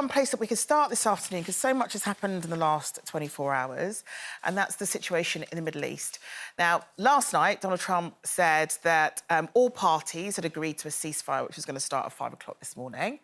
one place that we could start this afternoon, because so much has happened in the last 24 hours, and that's the situation in the Middle East. Now, last night, Donald Trump said that all parties had agreed to a ceasefire, which was going to start at 5 o'clock this morning.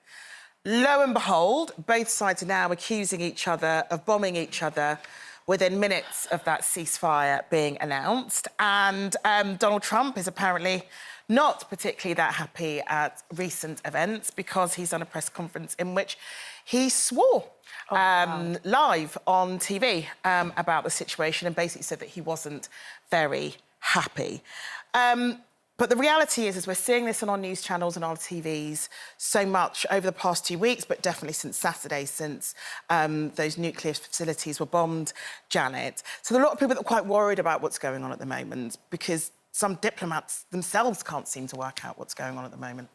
Lo and behold, both sides are now accusing each other of bombing each other within minutes of that ceasefire being announced. And Donald Trump is apparently not particularly that happy at recent events, because he's done a press conference in which he swore live on TV about the situation, and basically said that he wasn't very happy. But the reality is we're seeing this on our news channels and our TVs so much over the past 2 weeks, but definitely since Saturday, since those nuclear facilities were bombed, Janet. So there are a lot of people that are quite worried about what's going on at the moment, because some diplomats themselves can't seem to work out what's going on at the moment.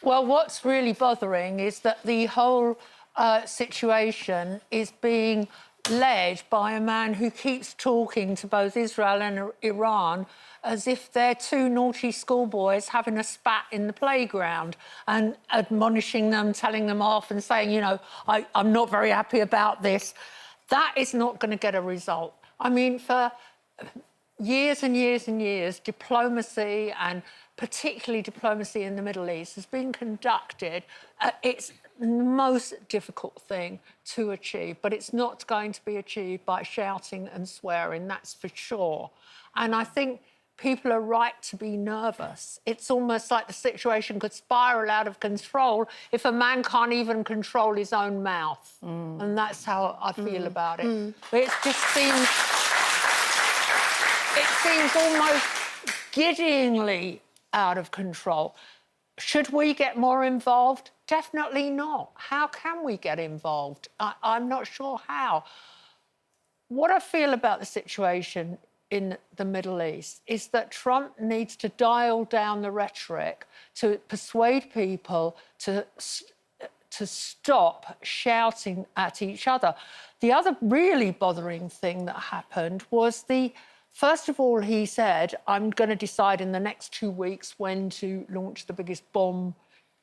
Well, what's really bothering is that the whole situation is being led by a man who keeps talking to both Israel and Iran as if they're two naughty schoolboys having a spat in the playground and admonishing them, telling them off and saying, you know, I'm not very happy about this. That is not going to get a result. I mean, for years and years and years, diplomacy, and particularly diplomacy in the Middle East, has been conducted. It's the most difficult thing to achieve, but it's not going to be achieved by shouting and swearing, that's for sure. And I think people are right to be nervous. It's almost like the situation could spiral out of control if a man can't even control his own mouth. And that's how I feel about it. But it just seems... It seems almost giddyingly out of control. Should we get more involved? Definitely not. How can we get involved? I'm not sure how. What I feel about the situation in the Middle East is that Trump needs to dial down the rhetoric to persuade people to stop shouting at each other. The other really bothering thing that happened was first of all, he said, I'm going to decide in the next 2 weeks when to launch the biggest bomb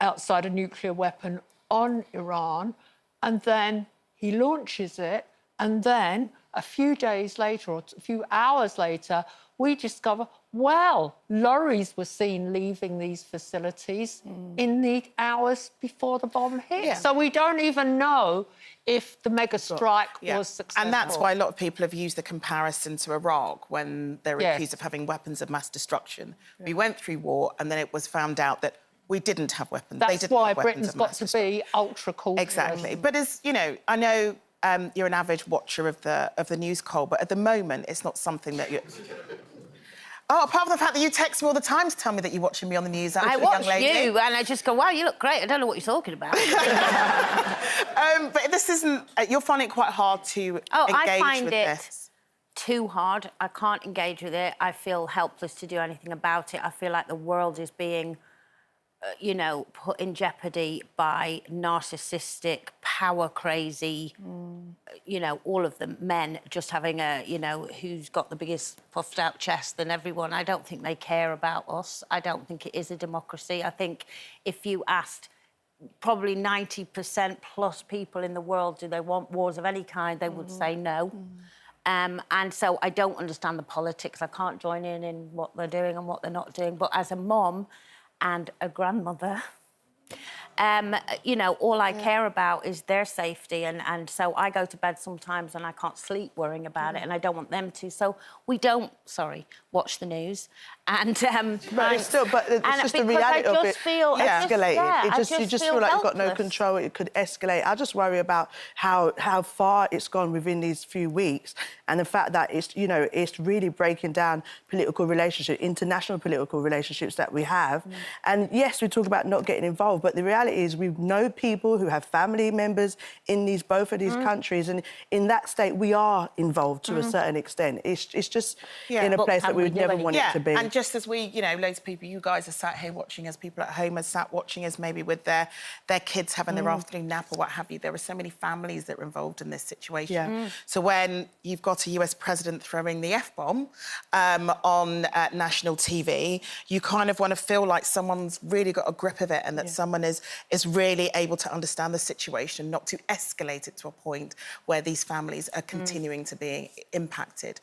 outside a nuclear weapon on Iran. And then he launches it. And then a few days later, or a few hours later, we discover, well, lorries were seen leaving these facilities in the hours before the bomb hit. Yeah. So we don't even know if the mega strike was successful. And that's why a lot of people have used the comparison to Iraq when they're accused of having weapons of mass destruction. Yeah. We went through war, and then it was found out that we didn't have weapons. That's why Britain's got to be ultra-cautious. Exactly. But as you know, I know you're an avid watcher of the news, Cole, but at the moment, it's not something that you're... Oh, apart from the fact that you text me all the time to tell me that you're watching me on the news. I watch you, and I just go, wow, you look great. I don't know what you're talking about. But this isn't... You're finding it quite hard to engage with this. Oh, I find it too hard. I can't engage with it. I feel helpless to do anything about it. I feel like the world is being, you know, put in jeopardy by narcissistic, power-crazy, you know, all of them, men just having a, you know, who's got the biggest puffed-out chest than everyone. I don't think they care about us. I don't think it is a democracy. I think if you asked probably 90% plus people in the world, do they want wars of any kind, they would say no. And so I don't understand the politics. I can't join in what they're doing and what they're not doing. But as a mom and a grandmother, you know, all I care about is their safety. And so I go to bed sometimes and I can't sleep worrying about it, and I don't want them to. So we don't, watch the news. And but it's just the reality of it escalating. Yeah, you just feel like you've got no control. It could escalate. I just worry about how far it's gone within these few weeks, and the fact that it's really breaking down political relationships, international political relationships that we have. And yes, we talk about not getting involved, but the reality is we know people who have family members in both of these countries, and in that state we are involved to a certain extent. It's just in a place that we would never want it to be. And just as we, you know, loads of people, you guys are sat here watching us, people at home are sat watching us, maybe with their kids having their afternoon nap or what have you. There are so many families that are involved in this situation. Yeah. So when you've got a US president throwing the F-bomb on national TV, you kind of want to feel like someone's really got a grip of it and that someone is really able to understand the situation, not to escalate it to a point where these families are continuing to be impacted.